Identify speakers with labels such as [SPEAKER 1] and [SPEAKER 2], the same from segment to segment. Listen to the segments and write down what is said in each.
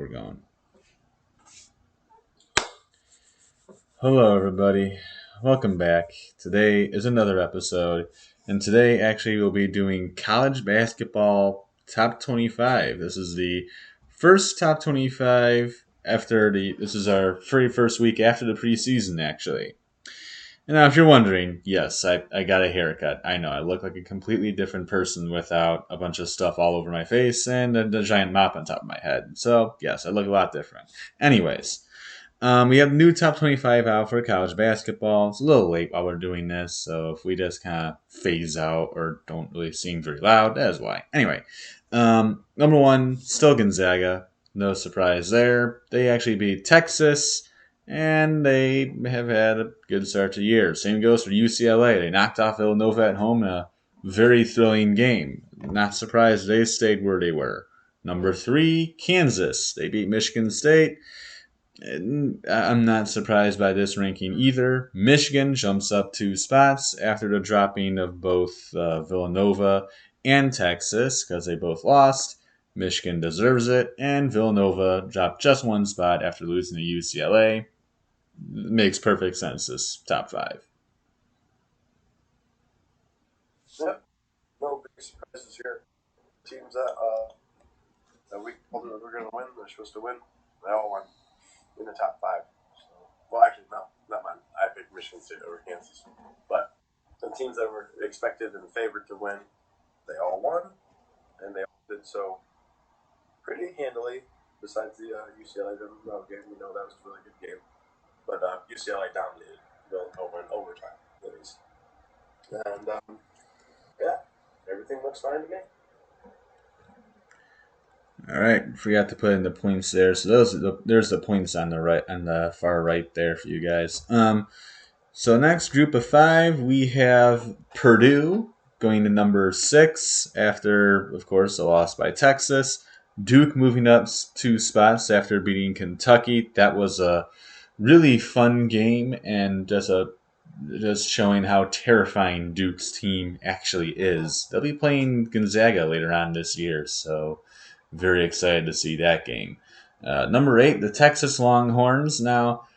[SPEAKER 1] We're going. Hello, everybody. Welcome back. Today is another episode, and today actually we'll be doing college basketball top 25. This is the first top 25 after the. This is our very first week after the preseason, actually. And now, if you're wondering, yes, I got a haircut. I know I look like a completely different person without a bunch of stuff all over my face and a giant mop on top of my head. So, yes, I look a lot different. Anyways. We have new top 25 out for college basketball. It's a little late while we're doing this, so if we just kind of phase out or don't really seem very loud, that is why. Anyway, number one, still Gonzaga. No surprise there. They actually beat Texas, and they have had a good start to the year. Same goes for UCLA. They knocked off Villanova at home in a very thrilling game. Not surprised they stayed where they were. Number three, Kansas. They beat Michigan State. I'm not surprised by this ranking either. Michigan jumps up 2 spots after the dropping of both Villanova and Texas because they both lost. Michigan deserves it, and Villanova dropped just 1 spot after losing to UCLA. Makes perfect sense, this top five.
[SPEAKER 2] Yep, no big surprises here. Teams that we told them that we're going to win, they're supposed to win. They all won in the top five. So, well, actually, no, not mine. I picked Michigan State over Kansas. But the teams that were expected and favored to win, they all won, and they all did so pretty handily. Besides the UCLA Villanova game, we know that was a really good game. But UCLA dominated Villanova in overtime, at least. And yeah, everything looks fine to me.
[SPEAKER 1] All right, forgot to put in the points there. So there's the points on the right, on the far right there for you guys. So next group of five, we have Purdue going to number 6 after, of course, a loss by Texas. Duke moving up 2 spots after beating Kentucky. That was a really fun game and just showing how terrifying Duke's team actually is. They'll be playing Gonzaga later on this year, so very excited to see that game. Number 8, the Texas Longhorns. Now,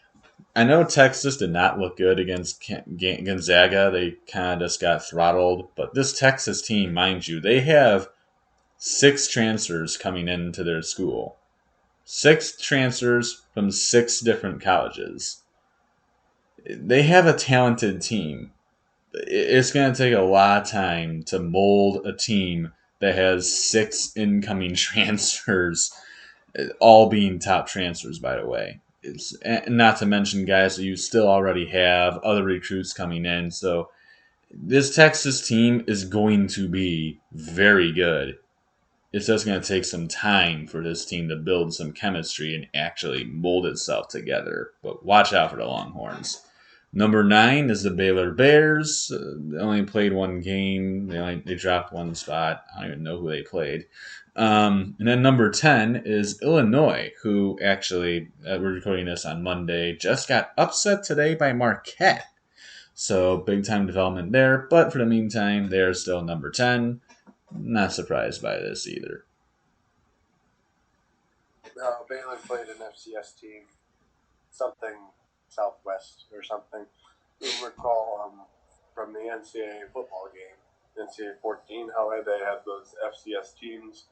[SPEAKER 1] I know Texas did not look good against Gonzaga. They kind of just got throttled. But this Texas team, mind you, they have 6 transfers coming into their school. 6 transfers from 6 different colleges. They have a talented team. It's going to take a lot of time to mold a team that has 6 incoming transfers, all being top transfers, by the way. It's not to mention guys that you still already have other recruits coming in. So this Texas team is going to be very good. It's just going to take some time for this team to build some chemistry and actually mold itself together. But watch out for the Longhorns. Number 9 is the Baylor Bears. They only played 1 game. They dropped 1 spot. I don't even know who they played. And then number 10 is Illinois, who actually, we're recording this on Monday, just got upset today by Marquette. So big time development there. But for the meantime, they're still number 10. Not surprised by this either.
[SPEAKER 2] Baylor played an FCS team, something Southwest or something. You recall from the NCAA football game, NCAA 14, how they had those FCS teams.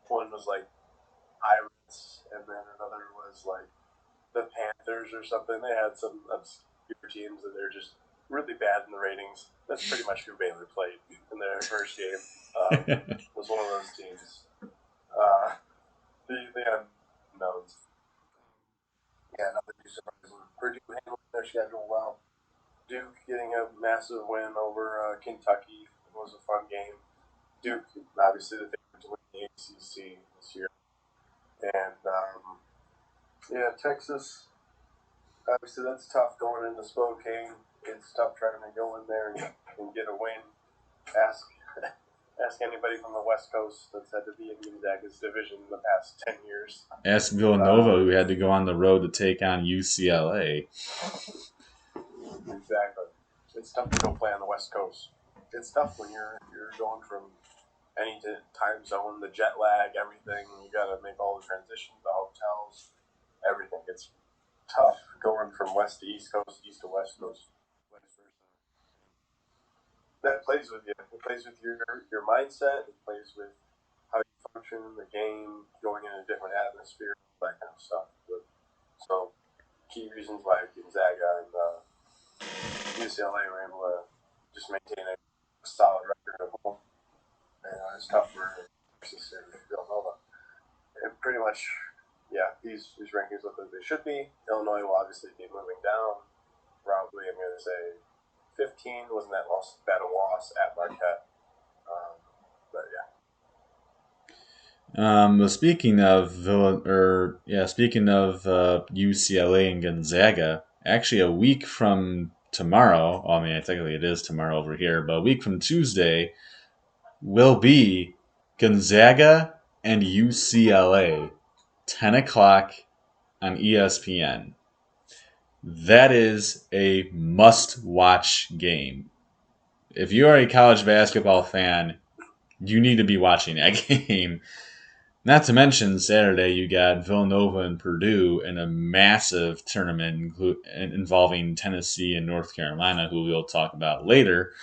[SPEAKER 2] One was like Pirates, and then another was like the Panthers or something. They had some obscure teams, and they're just really bad in the ratings. That's pretty much who Baylor played in their first game. Was one of those teams. They had notes. Yeah, nothing too surprising. Purdue handling their schedule well. Duke getting a massive win over Kentucky. It was a fun game. Duke, obviously, the favorite to win the ACC this year. And, yeah, Texas, obviously, that's tough going into Spokane. It's tough trying to go in there and get a win. Ask anybody from the West Coast that's had to be in Gonzaga's division in the past 10 years.
[SPEAKER 1] Ask Villanova, who had to go on the road to take on UCLA.
[SPEAKER 2] Exactly. It's tough to go play on the West Coast. It's tough when you're going from any time zone, the jet lag, everything. You got to make all the transitions, the hotels, everything. It's tough going from west to east coast, east to west coast, vice versa. That plays with you. It plays with your mindset. It plays with how you function in the game, going in a different atmosphere, all that kind of stuff. But, so, key reasons why Gonzaga and UCLA were able to just maintain a solid record at home. And it's tough for Texas and Villanova. And pretty much, yeah, these rankings look like they should be. Illinois will obviously be moving down. Probably, I'm going to say 15. Wasn't that bad a loss at Marquette? But yeah.
[SPEAKER 1] Well, speaking of UCLA and Gonzaga, actually a week from tomorrow. Well, I mean, technically it is tomorrow over here, but a week from Tuesday will be Gonzaga and UCLA, 10 o'clock on ESPN. That is a must-watch game. If you are a college basketball fan, you need to be watching that game. Not to mention, Saturday you got Villanova and Purdue in a massive tournament involving Tennessee and North Carolina, who we'll talk about later.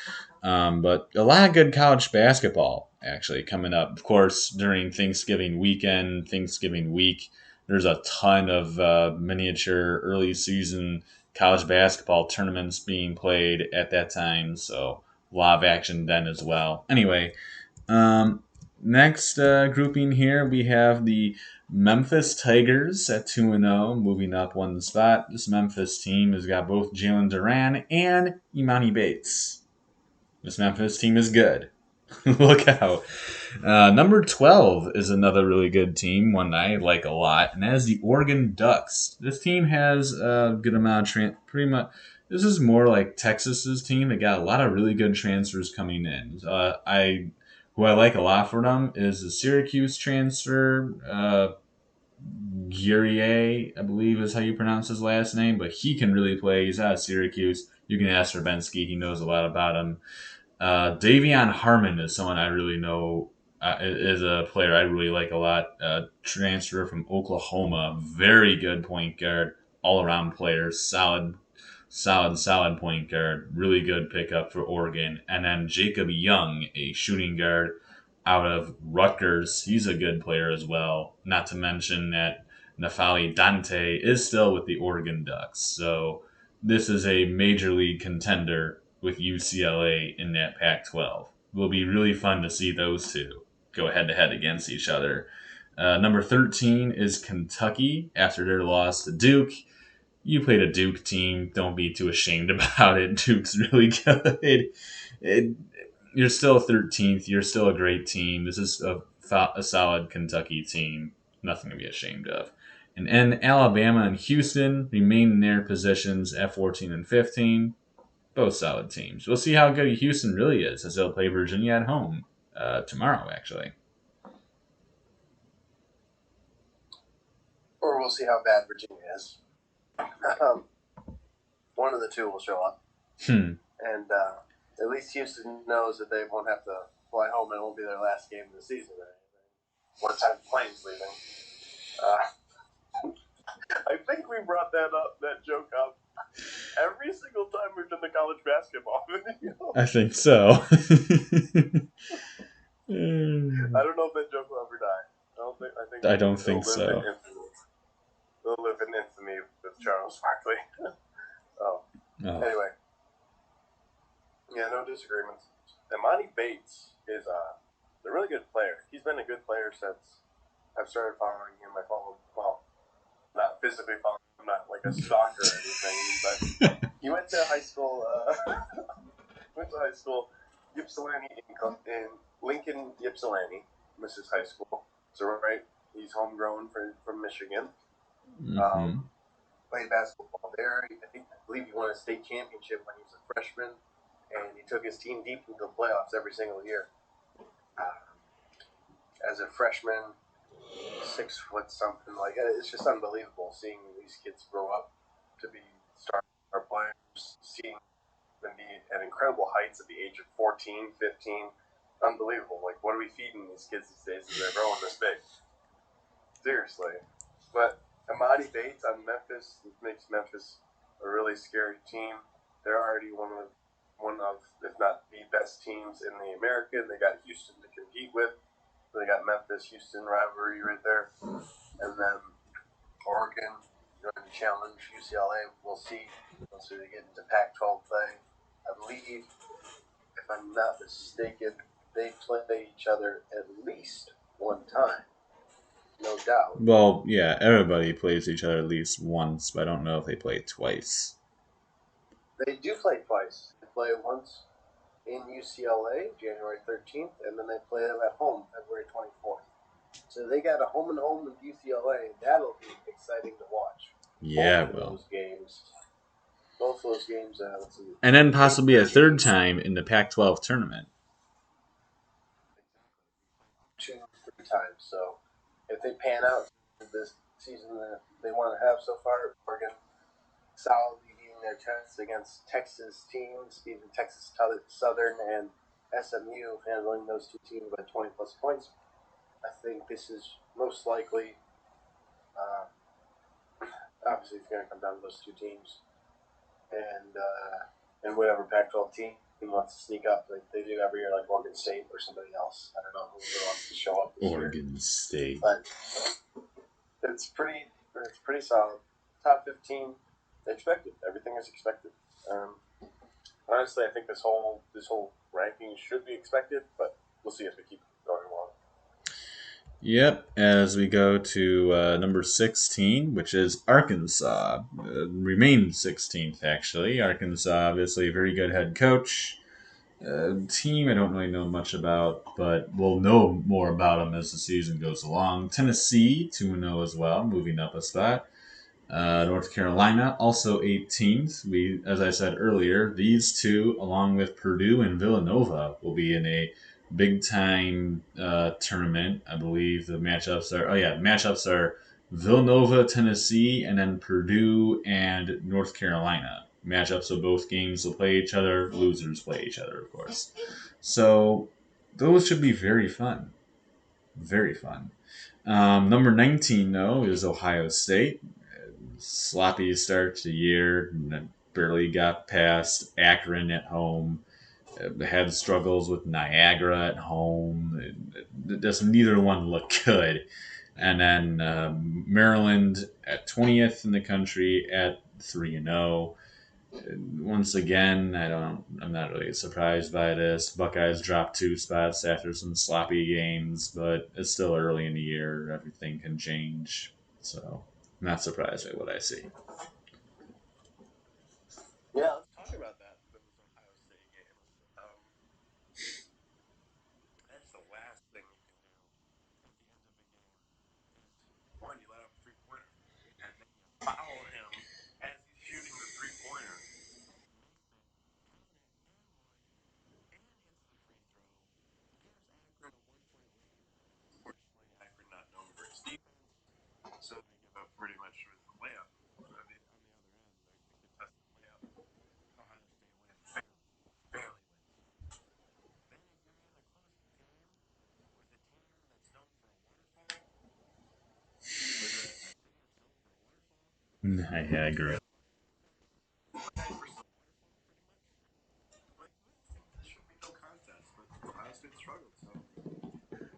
[SPEAKER 1] But a lot of good college basketball actually coming up. Of course, during Thanksgiving weekend, Thanksgiving week, there's a ton of miniature early season college basketball tournaments being played at that time. So a lot of action then as well. Anyway, next grouping here, we have the Memphis Tigers at 2-0, moving up one spot. This Memphis team has got both Jalen Duran and Imani Bates. This Memphis team is good. Look out. Number 12 is another really good team, one I like a lot, and that is the Oregon Ducks. This team has a good amount of pretty much. This is more like Texas's team. They got a lot of really good transfers coming in. Who I like a lot for them is the Syracuse transfer. Guerrier, I believe is how you pronounce his last name, but he can really play. He's out of Syracuse. You can ask Rabensky. He knows a lot about him. Davion Harmon is someone I really know. Is a player I really like a lot. Transfer from Oklahoma. Very good point guard. All around player. Solid point guard. Really good pickup for Oregon. And then Jacob Young, a shooting guard out of Rutgers. He's a good player as well. Not to mention that Nafali Dante is still with the Oregon Ducks. So this is a major league contender with UCLA in that Pac-12. It will be really fun to see those two go head-to-head against each other. Number 13 is Kentucky after their loss to Duke. You played a Duke team. Don't be too ashamed about it. Duke's really good. You're still 13th. You're still a great team. This is a solid Kentucky team. Nothing to be ashamed of. And Alabama and Houston remain in their positions at 14 and 15. Both solid teams. We'll see how good Houston really is as they'll play Virginia at home tomorrow, actually.
[SPEAKER 2] Or we'll see how bad Virginia is. One of the two will show up. And at least Houston knows that they won't have to fly home and it won't be their last game of the season or anything. One time the plane's leaving. I think we brought that joke up every single time we've done the college basketball video.
[SPEAKER 1] I think so.
[SPEAKER 2] I don't know if that joke will ever die.
[SPEAKER 1] I don't think so.
[SPEAKER 2] They'll live in infamy with Charles Barkley. Anyway. Yeah, no disagreements. Imani Bates is a really good player. He's been a good player since I've started following him. I follow, well, not physically following him, not like a stalker or anything, but he went to high school, Ypsilanti in Lincoln, Ypsilanti, Mrs. High School. So, right, he's homegrown from Michigan. Played basketball there. I believe he won a state championship when he was a freshman, and he took his team deep into the playoffs every single year. As a freshman, 6 foot something, like it's just unbelievable seeing these kids grow up to be star players, seeing them be at incredible heights at the age of 14, 15. unbelievable. Like, what are we feeding these kids these days as they're growing this big? Seriously. But Amadi Bates on Memphis makes Memphis a really scary team. They're already one of, if not the best teams in the American. They got Houston to compete with. They got Memphis Houston rivalry right there, and then Oregon going to challenge UCLA. We'll see. Once we get into Pac-12 play, I believe, if I'm not mistaken, they play each other at least one time, no doubt.
[SPEAKER 1] Well, yeah, everybody plays each other at least once, but I don't know if they play twice.
[SPEAKER 2] They do play twice. They play once in UCLA, January 13th, and then they play them at home, February 24th. So they got a home and home with UCLA. That'll be exciting to watch.
[SPEAKER 1] Yeah,
[SPEAKER 2] Both of
[SPEAKER 1] well.
[SPEAKER 2] those games. Both those games. Let's see,
[SPEAKER 1] And then possibly a
[SPEAKER 2] 8:30
[SPEAKER 1] third
[SPEAKER 2] Eastern.
[SPEAKER 1] time in the Pac-12 tournament.
[SPEAKER 2] Two, three times. So if they pan out this season that they want to have so far, Oregon solidly beating their chances against Texas teams, beating Texas Southern and SMU, handling those two teams by 20 plus points. I think this is most likely, uh, obviously, it's going to come down to those two teams, and whatever Pac-12 team wants to sneak up, like they do every year, like Oregon State or somebody else. I don't know who really wants to show up this year,
[SPEAKER 1] Oregon State.
[SPEAKER 2] but it's pretty solid. Top 15, expected. Everything is expected. Honestly, I think this whole ranking should be expected, but we'll see as we keep going along.
[SPEAKER 1] Yep, as we go to number 16, which is Arkansas. Remains 16th, actually. Arkansas, obviously, a very good head coach. Team I don't really know much about, but we'll know more about them as the season goes along. Tennessee, 2-0 as well, moving up a spot. North Carolina, also 18th. As I said earlier, these two, along with Purdue and Villanova, will be in a big time tournament. I believe the matchups are. Oh yeah, matchups are Villanova, Tennessee, and then Purdue and North Carolina. Matchups of both games will play each other. Losers play each other, of course. So those should be very fun. Very fun. Number 19, though, is Ohio State. Sloppy start to the year. Barely got past Akron at home. Had struggles with Niagara at home. Just neither one looked good. And then Maryland at 20th in the country at 3-0. Once again, I'm not really surprised by this. Buckeyes dropped 2 spots after some sloppy games, but it's still early in the year. Everything can change. So, I'm not surprised at what I see.
[SPEAKER 2] Yeah, let's talk about that. Those Ohio State games. That's the last thing you can do at the end of a game. One, you let up a 3-pointer, and then you foul him as he's shooting the 3-pointer. Unfortunately, Akron not known for its defense, so they give up pretty much with the layup. On the other end, the contested layup, Ohio State wins barely wins. Then if you're in a close game with a team that's known for a waterfall, with a city that's known for a waterfall,
[SPEAKER 1] I agree.
[SPEAKER 2] guys versus a waterfall, pretty much. Like you would think this should be no contest, but Ohio State struggled. So we're seeing early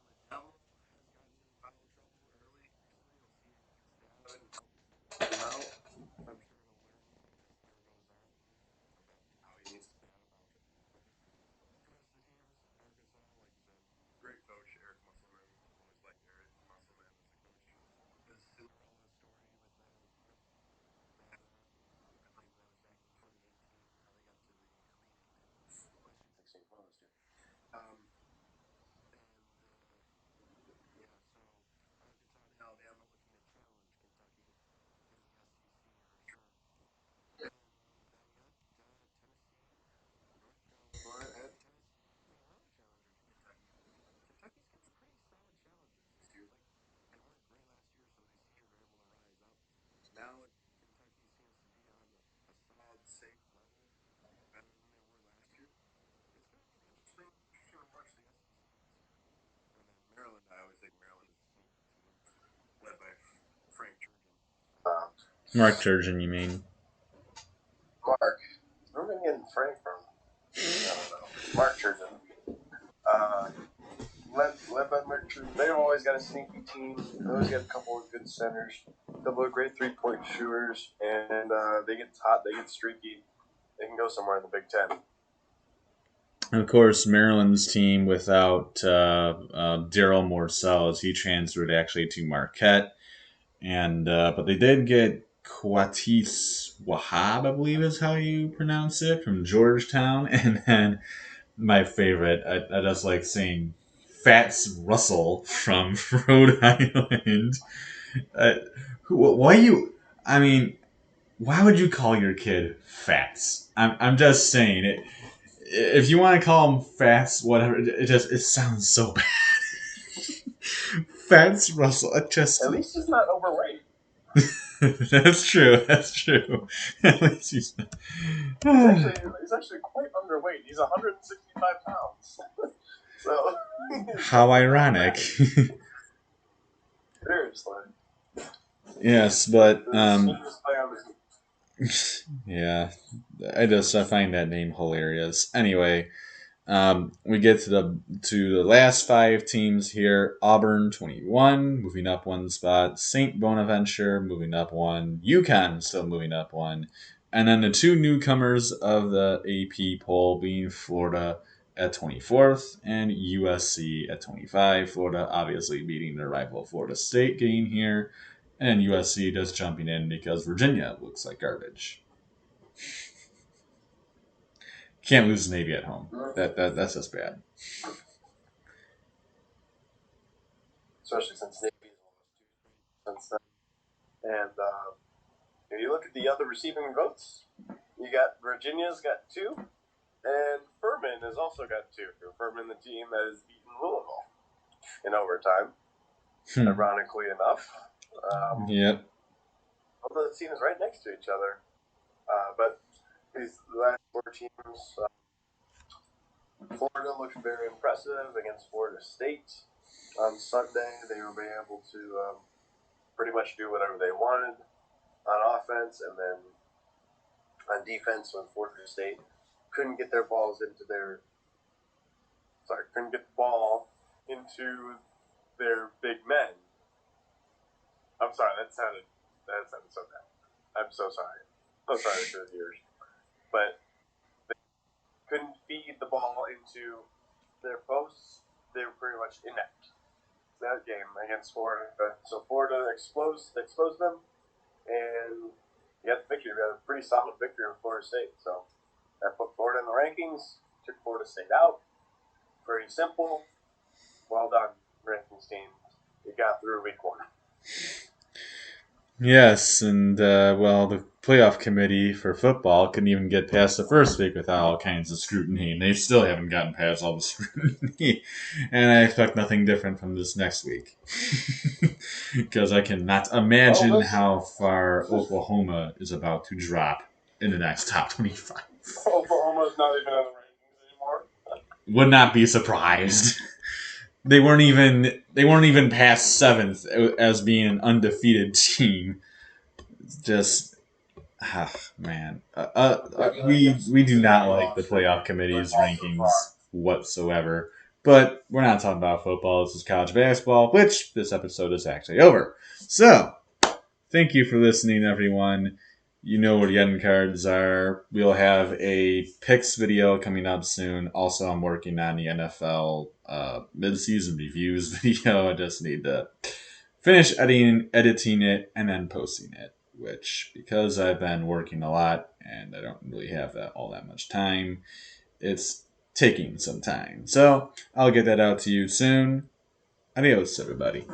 [SPEAKER 2] struggles. Even Liddell has gotten in foul trouble early recently. We'll see if he can stay out of it and help him out. I'm sure he'll learn as the year goes on about how he needs to stay out of foul trouble. The rest of the teams, Arkansas, like you said, great coach Eric Musselman. I've always liked Eric Musselman as a coach. The Cinderella story with them
[SPEAKER 1] Mark Turgeon, you mean?
[SPEAKER 2] Mark. Where are we getting Frank from? I don't know. Mark Turgeon. Uh, led by Mark Turgeon. They've always got a sneaky team. They always got a couple of good centers, a couple of great 3-point shooters, and they get hot, they get streaky. They can go somewhere in the Big Ten.
[SPEAKER 1] And of course, Maryland's team without Daryl Morcell as he transferred actually to Marquette, and but they did get Quatis Wahab, I believe is how you pronounce it, from Georgetown, and then my favorite, I just like saying Fats Russell from Rhode Island. Uh, why you? I mean, why would you call your kid Fats? I'm just saying it. If you want to call him Fats, whatever, it sounds so bad. Fats Russell, it just
[SPEAKER 2] At least he's not overweight.
[SPEAKER 1] that's true. That's true. At least he's
[SPEAKER 2] He's actually quite underweight. He's 165 pounds. So
[SPEAKER 1] how ironic.
[SPEAKER 2] seriously.
[SPEAKER 1] Yes, but
[SPEAKER 2] He just play on his
[SPEAKER 1] yeah, I find that name hilarious. Anyway, we get to the last five teams here. Auburn 21, moving up one spot. Saint Bonaventure moving up one. UConn still moving up one, and then the two newcomers of the AP poll being Florida at 24th and USC at 25. Florida obviously beating their rival Florida State getting here, and USC just jumping in because Virginia looks like garbage. Can't lose the Navy at home. That's just bad.
[SPEAKER 2] especially since Navy since then. And if you look at the other receiving votes, you got Virginia's got 2, and Furman has also got 2. Furman, the team that has beaten Louisville in overtime, ironically enough.
[SPEAKER 1] Yep.
[SPEAKER 2] Although the teams right next to each other. But these last 4 teams, Florida looked very impressive against Florida State. On Sunday, they were able to pretty much do whatever they wanted on offense, and then on defense when Florida State couldn't get the ball into their big men. I'm sorry, that sounded so bad. I'm so sorry. So sorry for the viewers. But they couldn't feed the ball into their posts. They were pretty much inept that game against Florida. So Florida exposed them, and you got the victory. We had a pretty solid victory in Florida State. So that put Florida in the rankings, took Florida State out. Pretty simple. Well done, rankings team. You got through week 1.
[SPEAKER 1] Yes, and well, the playoff committee for football couldn't even get past the first week without all kinds of scrutiny, and they still haven't gotten past all the scrutiny. And I expect nothing different from this next week, because I cannot imagine how far Oklahoma is about to drop in the next top 25.
[SPEAKER 2] Oklahoma's not even in the rankings anymore.
[SPEAKER 1] Would not be surprised. They weren't even past 7th as being an undefeated team. Just man, we do not like the playoff committee's rankings whatsoever. But we're not talking about football. This is college basketball, which this episode is actually over. So, thank you for listening, everyone. You know where the end cards are. We'll have a picks video coming up soon. Also, I'm working on the NFL mid-season reviews video. I just need to finish editing it, and then posting it. Which, because I've been working a lot and I don't really have all that much time, it's taking some time. So, I'll get that out to you soon. Adios, everybody.